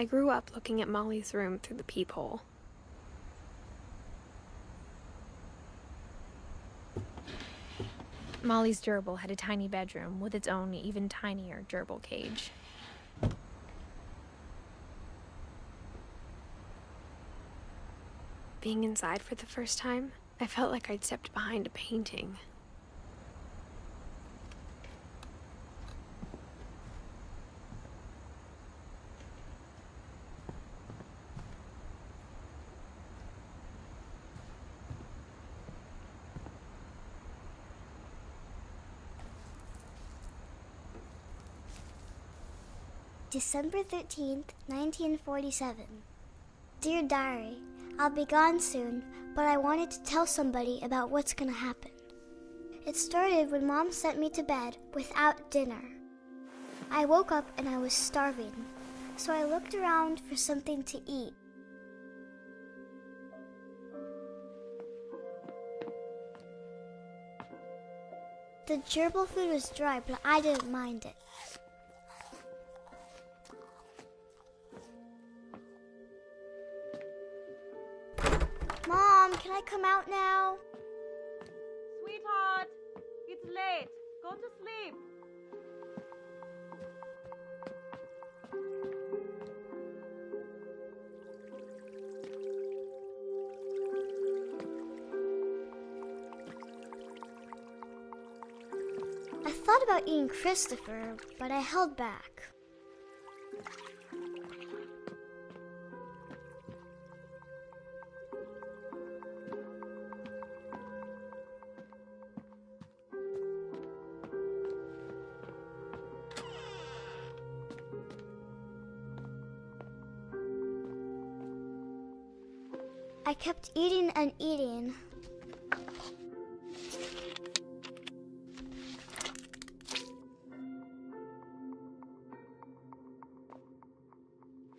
I grew up looking at Molly's room through the peephole. Molly's gerbil had a tiny bedroom with its own even tinier gerbil cage. Being inside for the first time, I felt like I'd stepped behind a painting. December 13th, 1947. Dear Diary, I'll be gone soon, but I wanted to tell somebody about what's gonna happen. It started when Mom sent me to bed without dinner. I woke up and I was starving, so I looked around for something to eat. The gerbil food was dry, but I didn't mind it. Mom, can I come out now? Sweetheart, it's late. Go to sleep. I thought about eating Christopher, but I held back. I kept eating and eating.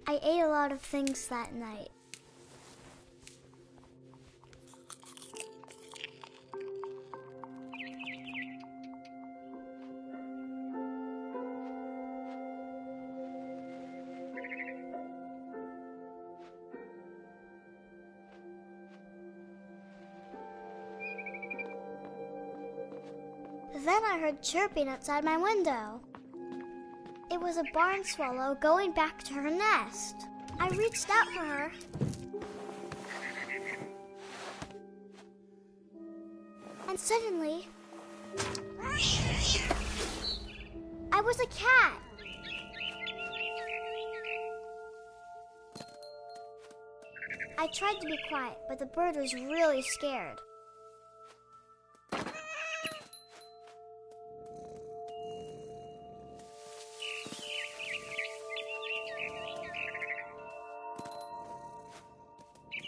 I ate a lot of things that night. Then I heard chirping outside my window. It was a barn swallow going back to her nest. I reached out for her. And suddenly, I was a cat. I tried to be quiet, but the bird was really scared.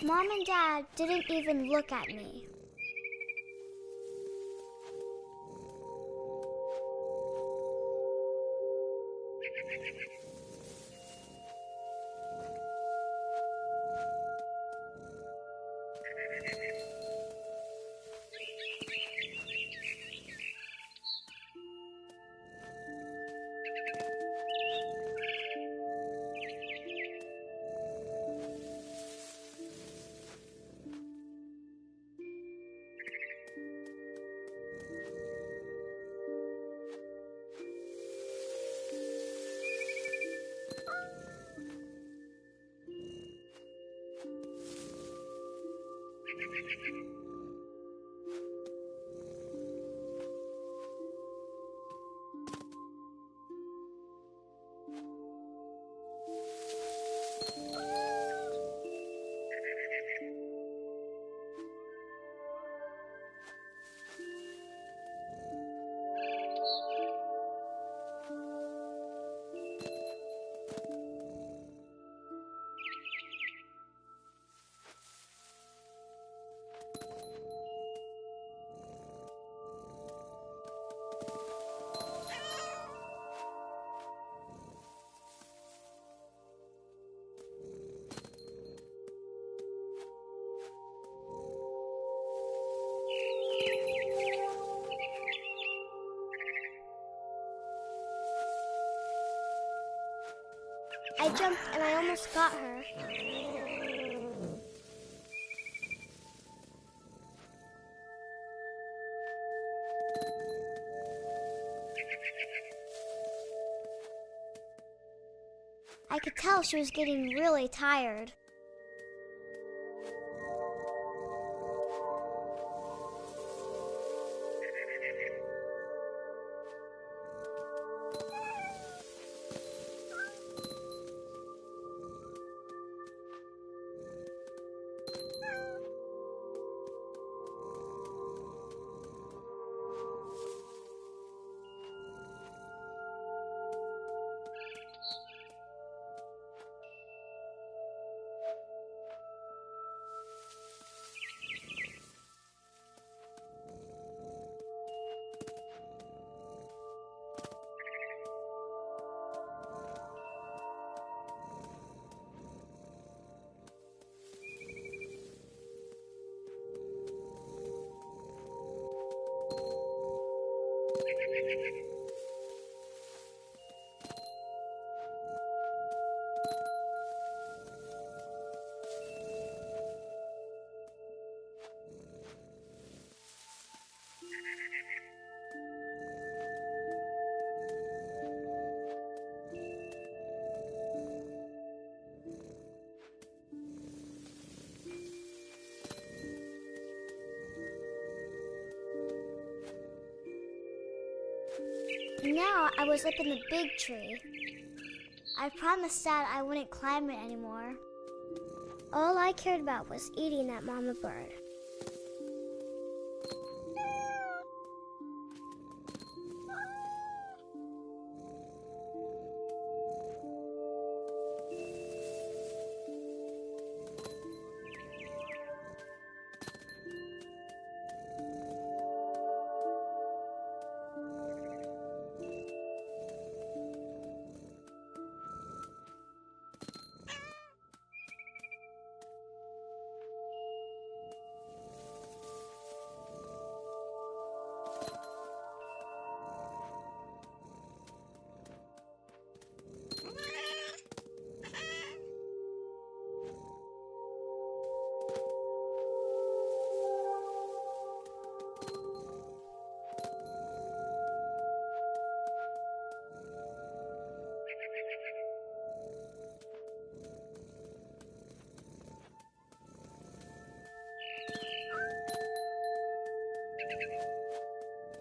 Mom and Dad didn't even look at me. I jumped and I almost got her. I could tell she was getting really tired. Now I was up in the big tree. I promised Dad I wouldn't climb it anymore. All I cared about was eating that mama bird.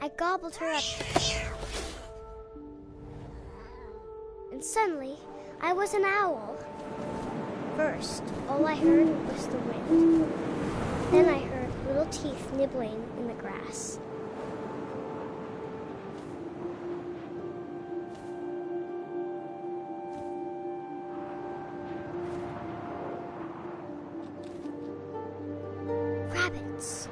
I gobbled her up. And suddenly, I was an owl. First, all I heard was the wind. Then I heard little teeth nibbling in the grass. Rabbits.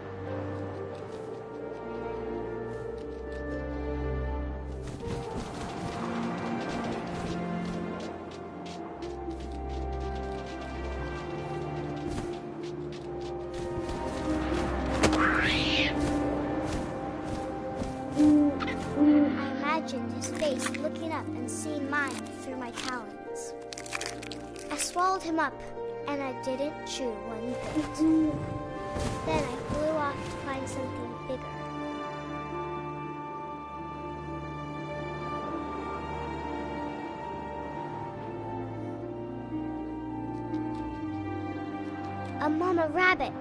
His face looking up and seeing mine through my talons. I swallowed him up, and I didn't chew one bit. Then I flew off to find something bigger. A mama rabbit.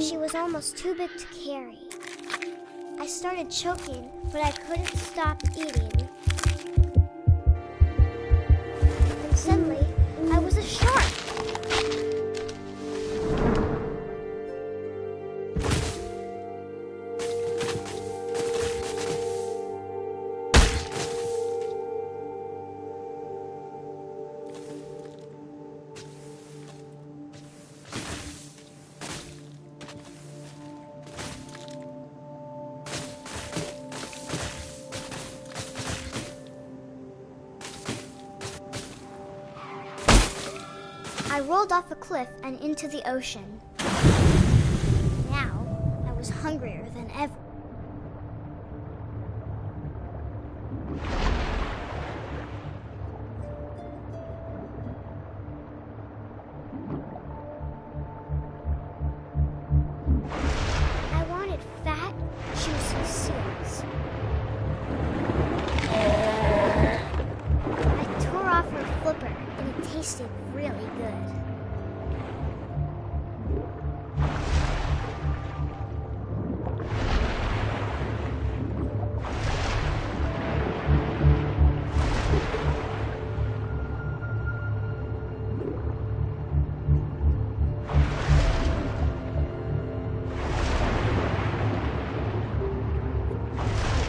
She was almost too big to carry. I started choking, but I couldn't stop eating. And suddenly, I was a shark. rolled off a cliff and into the ocean. Now, I was hungrier than ever. I wanted fat, juicy seals. I tore off her flipper, and it tasted really good.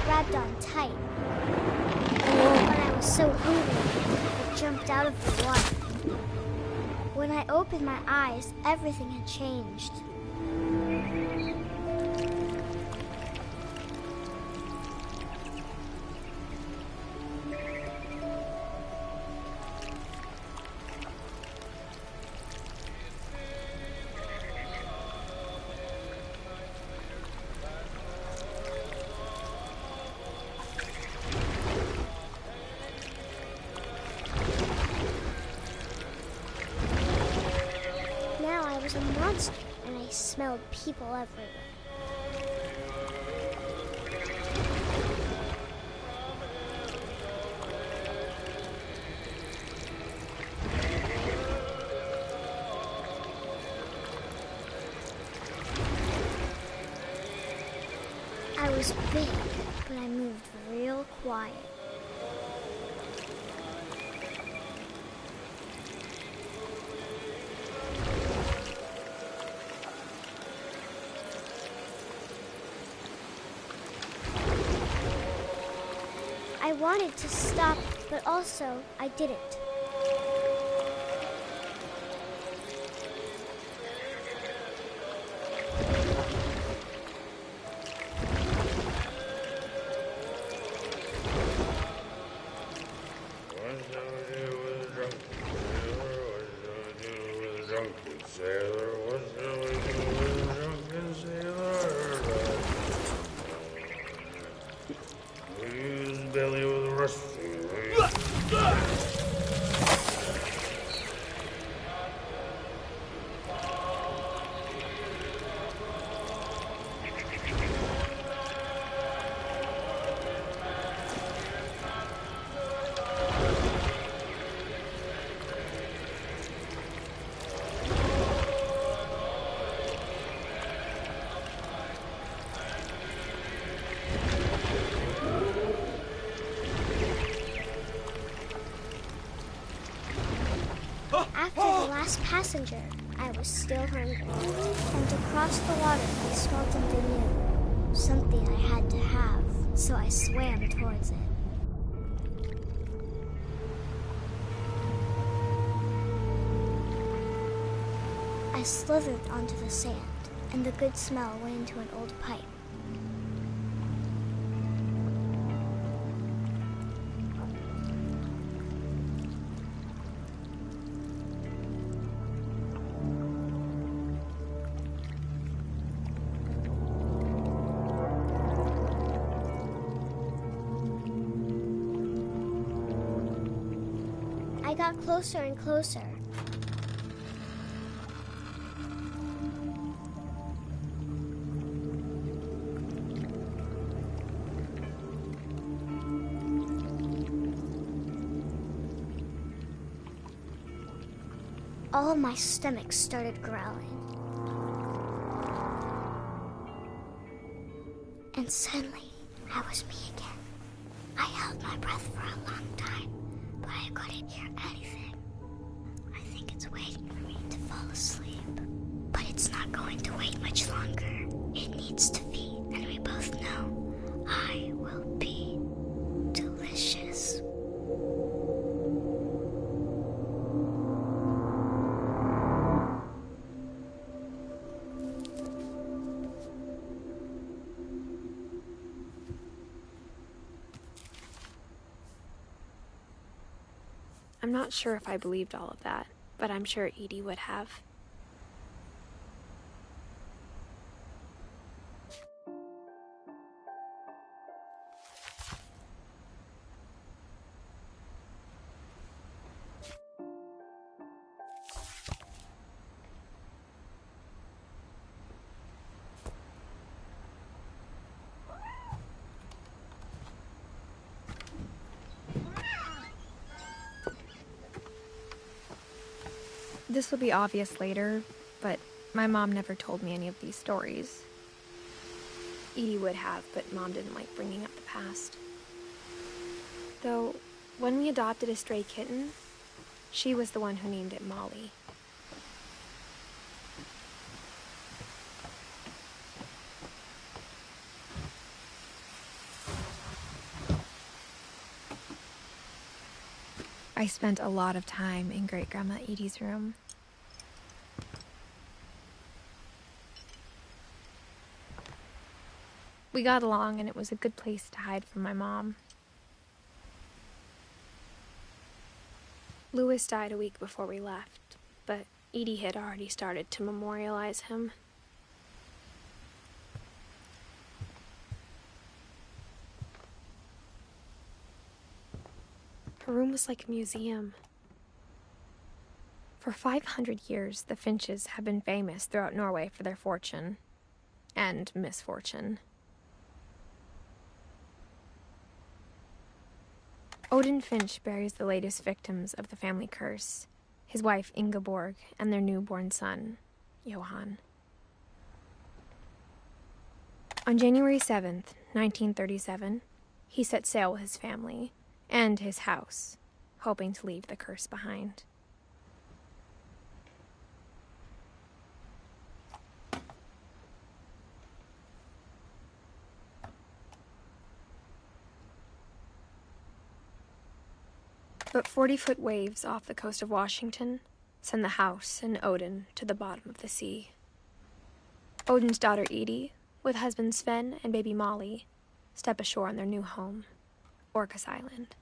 Grabbed on tight. But I was so hungry, I jumped out of the water. When I opened my eyes, everything had changed. Now I was a monster, and I smelled people everywhere. I was big, but I moved real quiet. I wanted to stop, but also I didn't. After the last passenger, I was still hungry. And across the water, I smelled something new. Something I had to have, so I swam towards it. I slithered onto the sand, and the good smell went into an old pipe. I got closer and closer. All of my stomach started growling. And suddenly, I was me again. I held my breath for a long time, but I couldn't hear anything. I think it's waiting for me to fall asleep. But it's not going to wait much longer. It needs to feed, and we both know I will be delicious. I'm not sure if I believed all of that. but I'm sure Edie would have. This will be obvious later, but my mom never told me any of these stories. Edie would have, but Mom didn't like bringing up the past. Though, when we adopted a stray kitten, she was the one who named it Molly. I spent a lot of time in Great-Grandma Edie's room. We got along, and it was a good place to hide from my mom. Louis died a week before we left, but Edie had already started to memorialize him. Her room was like a museum. For 500 years, the Finches have been famous throughout Norway for their fortune and misfortune. Odin Finch buries the latest victims of the family curse, his wife Ingeborg and their newborn son, Johan. On January 7th, 1937, he set sail with his family and his house, hoping to leave the curse behind. But 40-foot waves off the coast of Washington send the house and Odin to the bottom of the sea. Odin's daughter Edie, with husband Sven and baby Molly, step ashore on their new home, Orcas Island.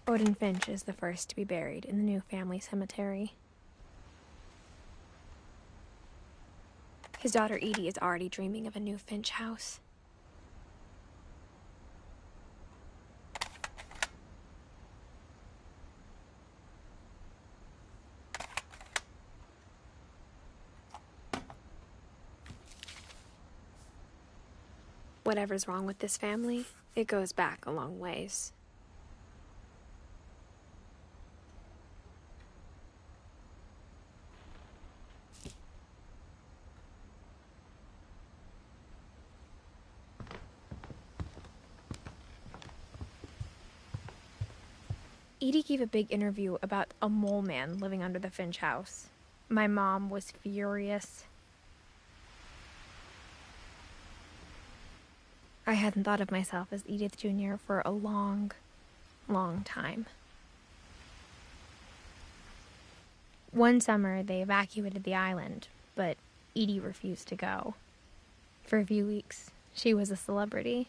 Odin Finch is the first to be buried in the new family cemetery. His daughter Edie is already dreaming of a new Finch house. Whatever's wrong with this family, it goes back a long ways. Edie gave a big interview about a mole man living under the Finch house. My mom was furious. I hadn't thought of myself as Edith Jr. for a long, long time. One summer, they evacuated the island, but Edie refused to go. For a few weeks, she was a celebrity.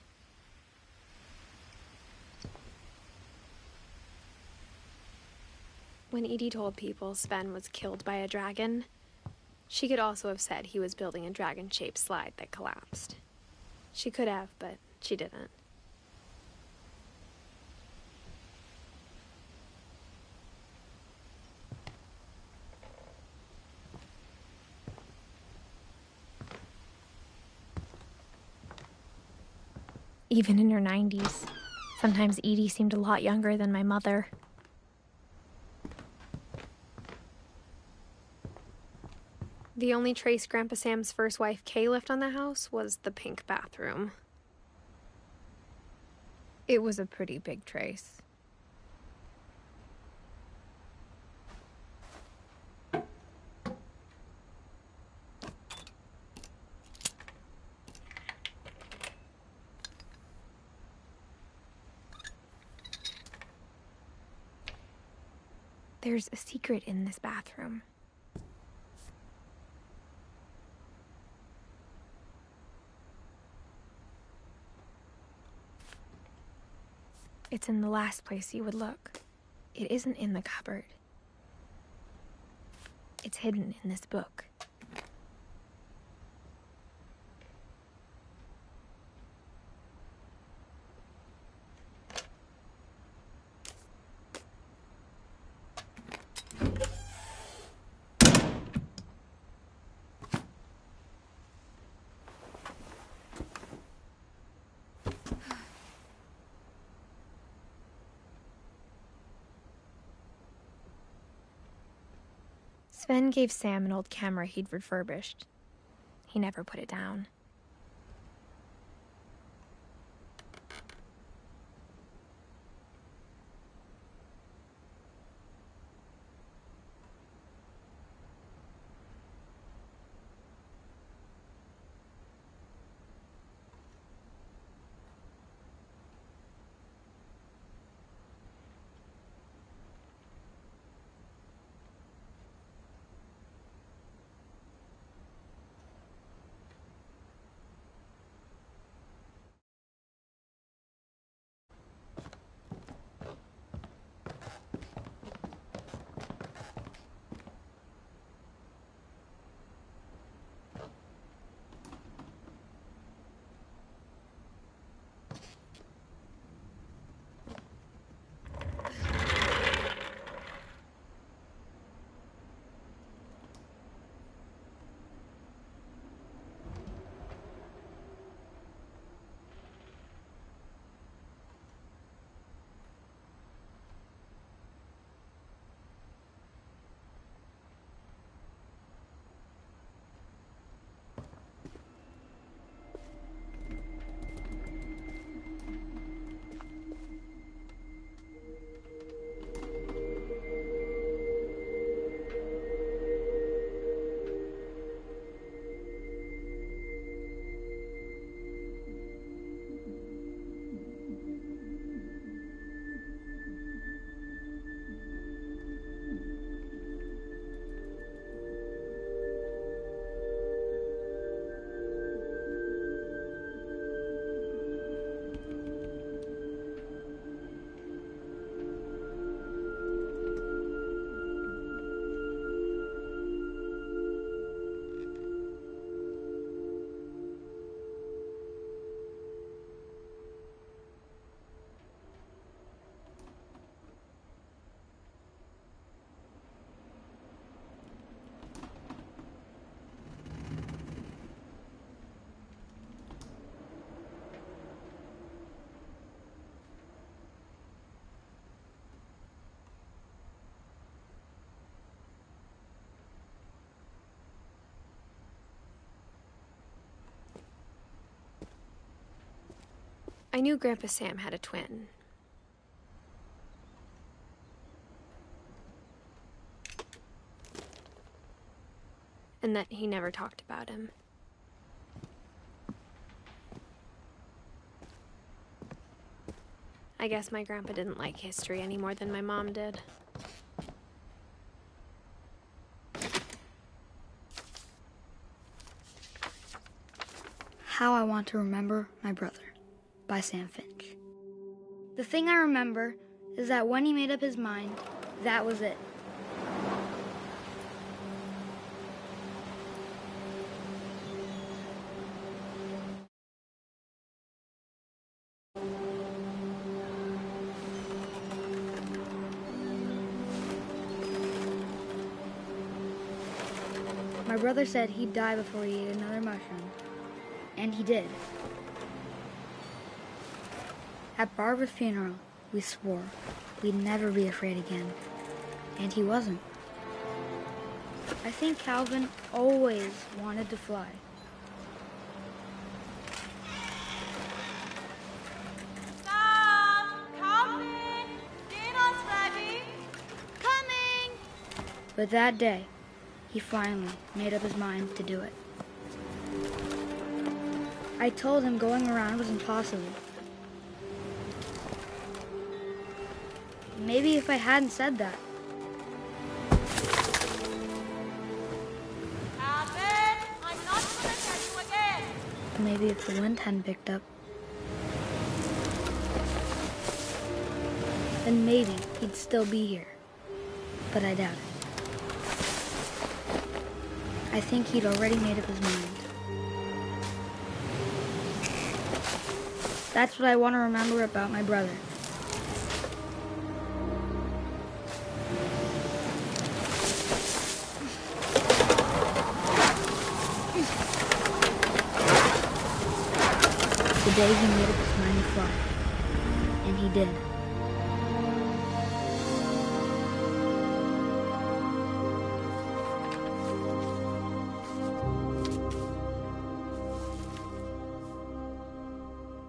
When Edie told people Sven was killed by a dragon, she could also have said he was building a dragon-shaped slide that collapsed. She could have, but she didn't. Even in her 90s, sometimes Edie seemed a lot younger than my mother. The only trace Grandpa Sam's first wife, Kay, left on the house was the pink bathroom. It was a pretty big trace. There's a secret in this bathroom. It's in the last place you would look. It isn't in the cupboard. It's hidden in this book. Sven gave Sam an old camera he'd refurbished. He never put it down. I knew Grandpa Sam had a twin. And that he never talked about him. I guess my grandpa didn't like history any more than my mom did. How I Want to Remember My Brother by Sam Finch. The thing I remember is that when he made up his mind, that was it. My brother said he'd die before he ate another mushroom. And he did. At Barbara's funeral, we swore we'd never be afraid again. And he wasn't. I think Calvin always wanted to fly. Stop! Calvin! Dinner's ready! Coming! But that day, he finally made up his mind to do it. I told him going around was impossible. Maybe if I hadn't said that. Calvin, I'm not gonna tell you again! Maybe if the wind hadn't picked up. Then maybe he'd still be here. But I doubt it. I think he'd already made up his mind. That's what I want to remember about my brother. The day he made up his mind to fly. And he did.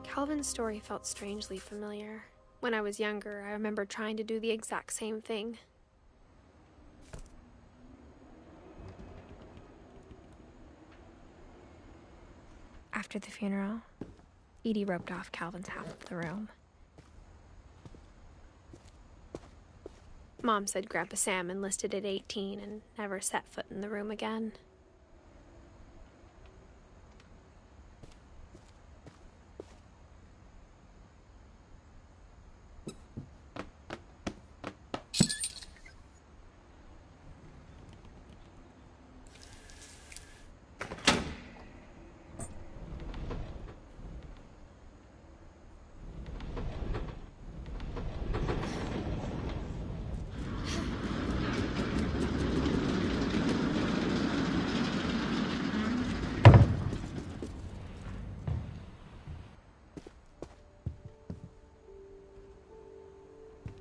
Calvin's story felt strangely familiar. When I was younger, I remember trying to do the exact same thing. After the funeral, Edie roped off Calvin's half of the room. Mom said Grandpa Sam enlisted at 18 and never set foot in the room again.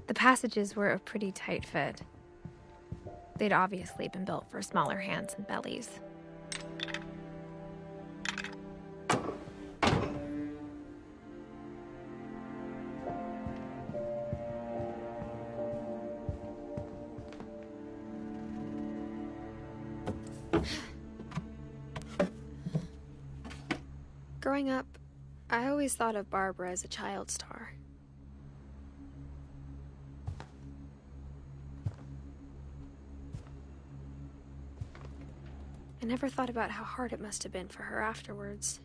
The passages were a pretty tight fit. They'd obviously been built for smaller hands and bellies. Growing up, I always thought of Barbara as a child star. I never thought about how hard it must have been for her afterwards.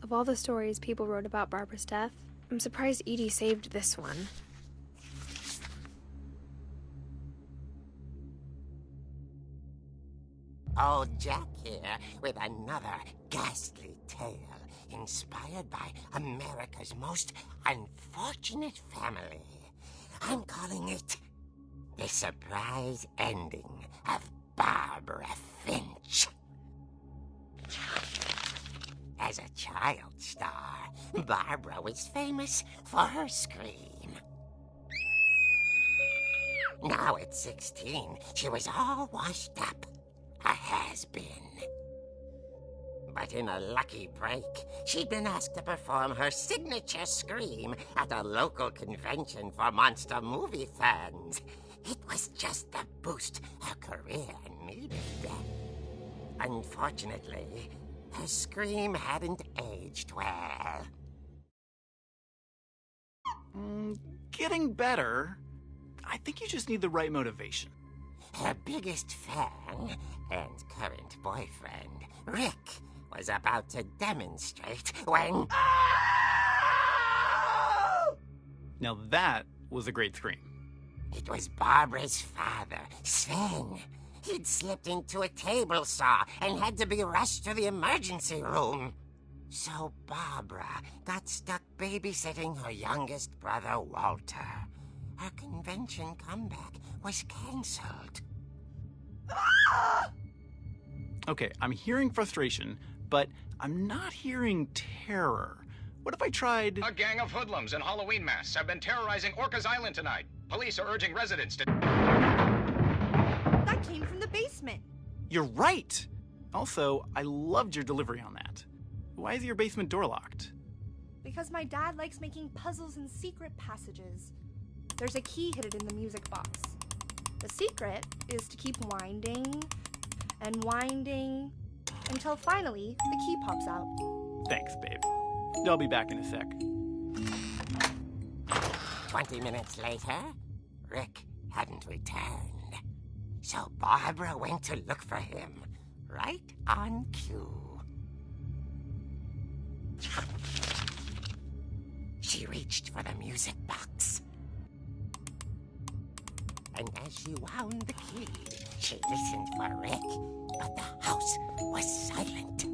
Of all the stories people wrote about Barbara's death, I'm surprised Edie saved this one. Old Jack here with another ghastly tale inspired by America's most unfortunate family. I'm calling it The Surprise Ending of Barbara Finch. As a child star, Barbara was famous for her scream. Now at 16, she was all washed up. A has-been. But in a lucky break, she'd been asked to perform her signature scream at a local convention for monster movie fans. It was just the boost her career needed. Unfortunately, her scream hadn't aged well. Getting better. I think you just need the right motivation. Her biggest fan and current boyfriend, Rick, was about to demonstrate when... Now that was a great scream. It was Barbara's father, Sven. He'd slipped into a table saw and had to be rushed to the emergency room. So Barbara got stuck babysitting her youngest brother, Walter. Her convention comeback was cancelled. Okay, I'm hearing frustration, but I'm not hearing terror. What if I tried... A gang of hoodlums in Halloween masks have been terrorizing Orcas Island tonight. Police are urging residents to... That came from the basement. You're right! Also, I loved your delivery on that. Why is your basement door locked? Because my dad likes making puzzles and secret passages. There's a key hidden in the music box. The secret is to keep winding and winding until finally the key pops out. Thanks, babe. I'll be back in a sec. 20 minutes later, Rick hadn't returned. So Barbara went to look for him, right on cue. She reached for the music box. And as she wound the key, she listened for Rick, but the house was silent.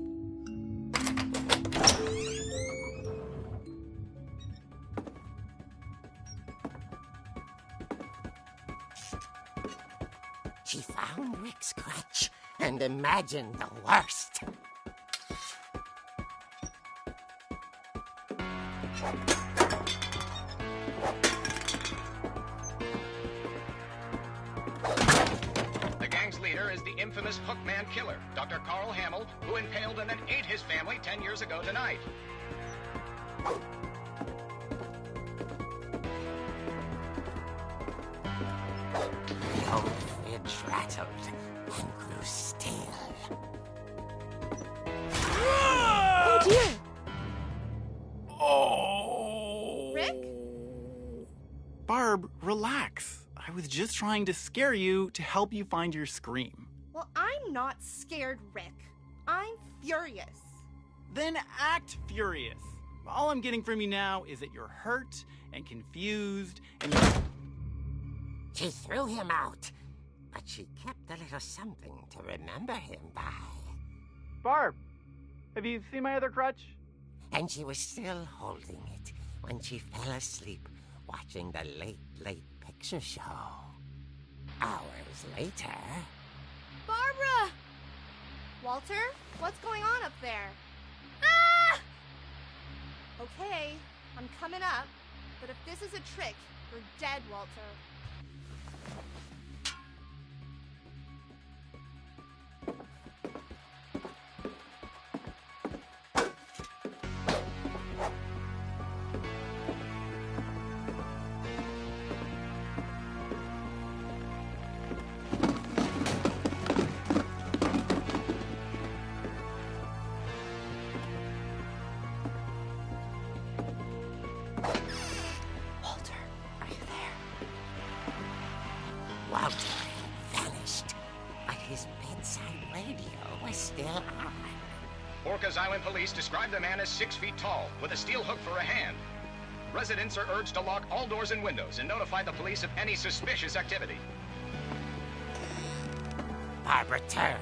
She found Rick's crutch and imagined the worst. The gang's leader is the infamous Hookman killer, Dr. Carl Hamill, who impaled and then ate his family 10 years ago tonight. The old fridge rattled and grew still. Oh dear! Oh! Rick? Barb, relax. I was just trying to scare you to help you find your scream. Well, I'm not scared, Rick. I'm furious. Then act furious. All I'm getting from you now is that you're hurt and confused and you... She threw him out, but she kept a little something to remember him by. Barb, have you seen my other crutch? And she was still holding it when she fell asleep watching the late picture show. Hours later... Barbara! Walter, what's going on up there? Ah! Okay, I'm coming up, but if this is a trick, you're dead, Walter. Walter vanished, but his bedside radio was still on. Orcas Island police describe the man as 6 feet tall, with a steel hook for a hand. Residents are urged to lock all doors and windows and notify the police of any suspicious activity. Barbara turned,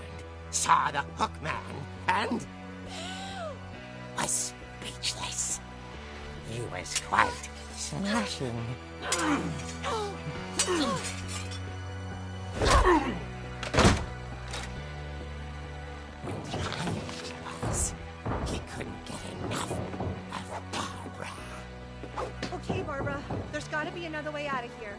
saw the hook man, and was speechless. He was quite smashing. He couldn't get enough of Barbara. Okay, Barbara, there's gotta be another way out of here.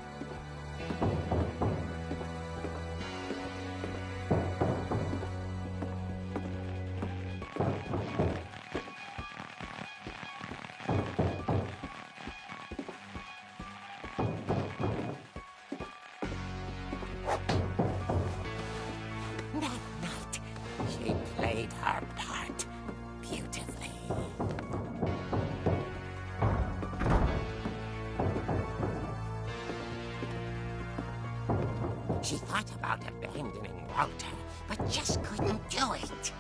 That night, she played her part beautifully. She thought about abandoning Walter, but just couldn't do it.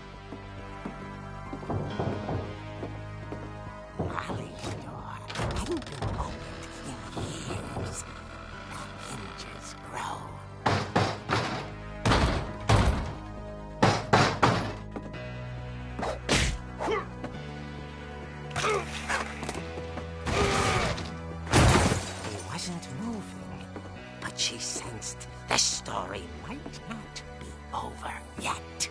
Molly's door hadn't been opened in years. The hinges groaned. He wasn't moving, but she sensed the story might not be over yet.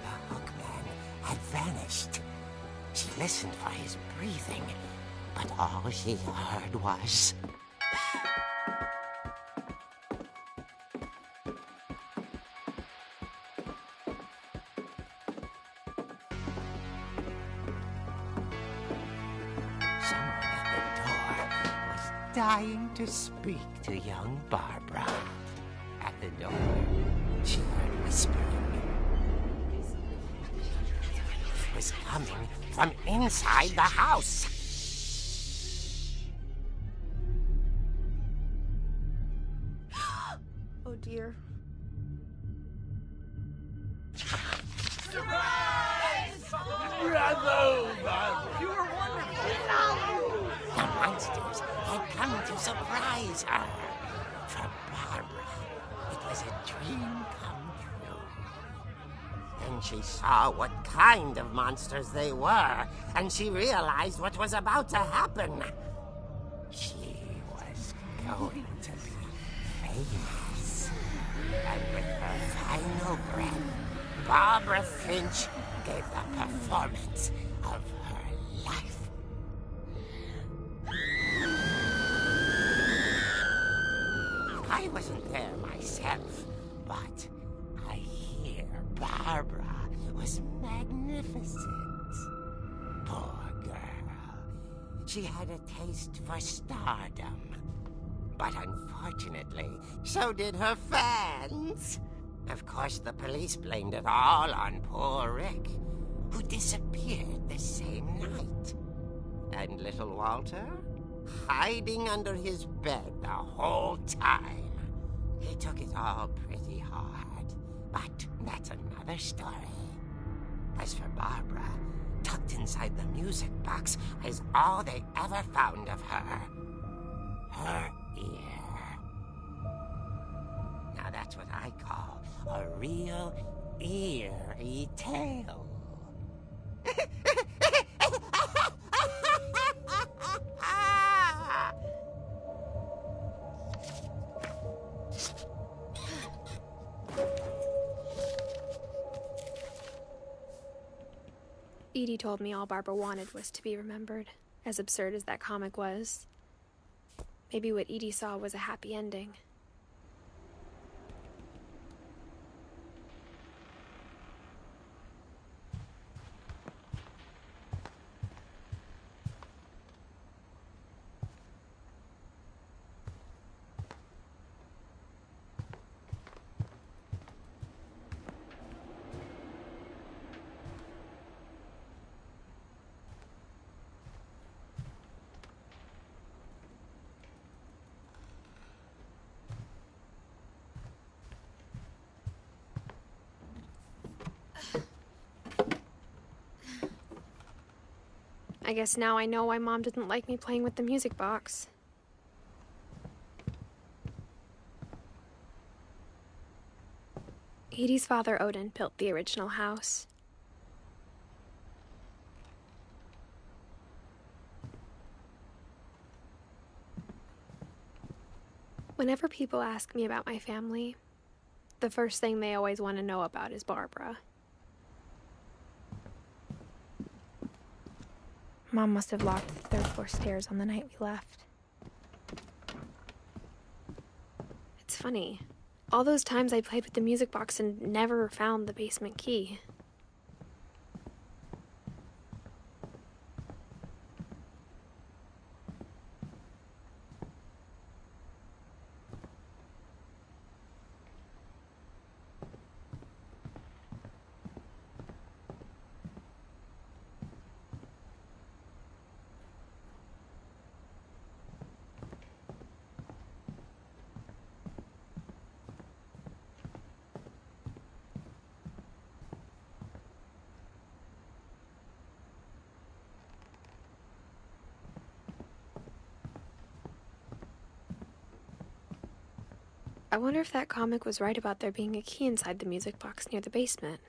The hookman had vanished. She listened for his breathing, but all she heard was... someone at the door was dying to speak to young Barbara. At the door, she heard whispering. It was coming from inside the house. Oh dear. The monsters had come to surprise her. For Barbara, it was a dream come true. Then she saw what kind of monsters they were, and she realized what was about to happen. She was going to be famous. And with her final breath, Barbara Finch gave the performance of her life. I wasn't there myself, but I hear Barbara was magnificent. Poor girl. She had a taste for stardom. But unfortunately, so did her fans. Of course, the police blamed it all on poor Rick, who disappeared the same night. And little Walter? Hiding under his bed the whole time. He took it all pretty hard, but that's another story. As for Barbara, tucked inside the music box is all they ever found of her. Her ear. Now that's what I call a real eerie tale. Edie told me all Barbara wanted was to be remembered, as absurd as that comic was. Maybe what Edie saw was a happy ending. I guess now I know why Mom didn't like me playing with the music box. Edie's father, Odin, built the original house. Whenever people ask me about my family, the first thing they always want to know about is Barbara. Mom must have locked the third floor stairs on the night we left. It's funny. All those times I played with the music box and never found the basement key. I wonder if that comic was right about there being a key inside the music box near the basement.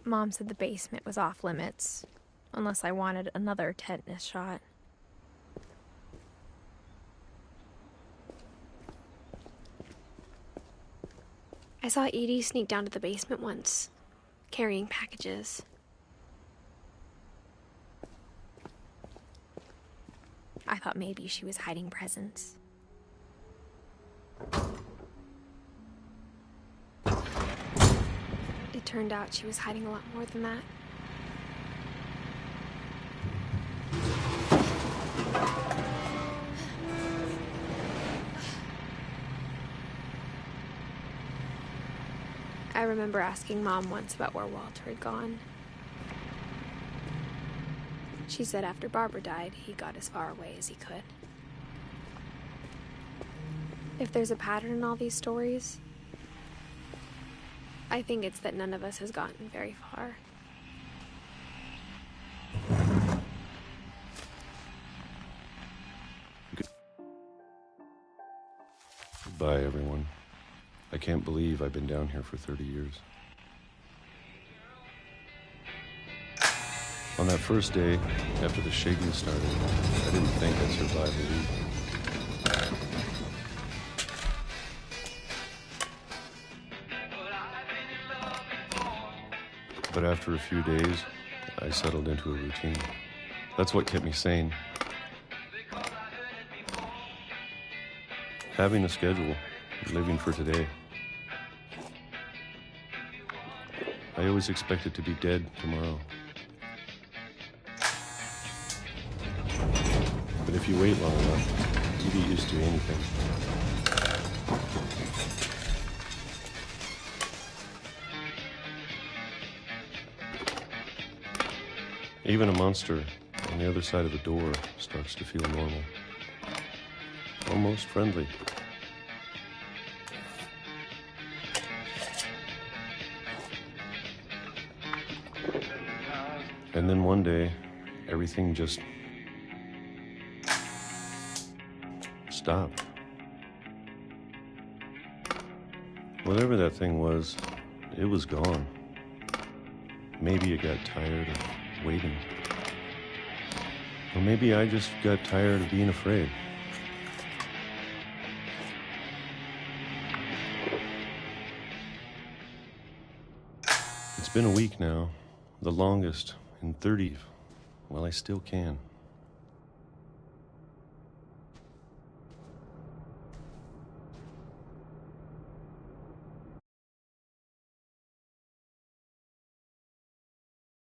Mom said the basement was off limits, unless I wanted another tetanus shot. I saw Edie sneak down to the basement once, carrying packages. I thought maybe she was hiding presents. It turned out she was hiding a lot more than that. I remember asking Mom once about where Walter had gone. She said after Barbara died, he got as far away as he could. If there's a pattern in all these stories, I think it's that none of us has gotten very far. Goodbye, everyone. I can't believe I've been down here for 30 years. On that first day, after the shaking started, I didn't think I'd survive a week. But after a few days, I settled into a routine. That's what kept me sane. Having a schedule, living for today. I always expected to be dead tomorrow. But if you wait long enough, you get used to anything. Even a monster on the other side of the door starts to feel normal. Almost friendly. And then one day, everything just stopped. Whatever that thing was, it was gone. Maybe it got tired of waiting. Or maybe I just got tired of being afraid. It's been a week now, the longest in 30. Well, I still can.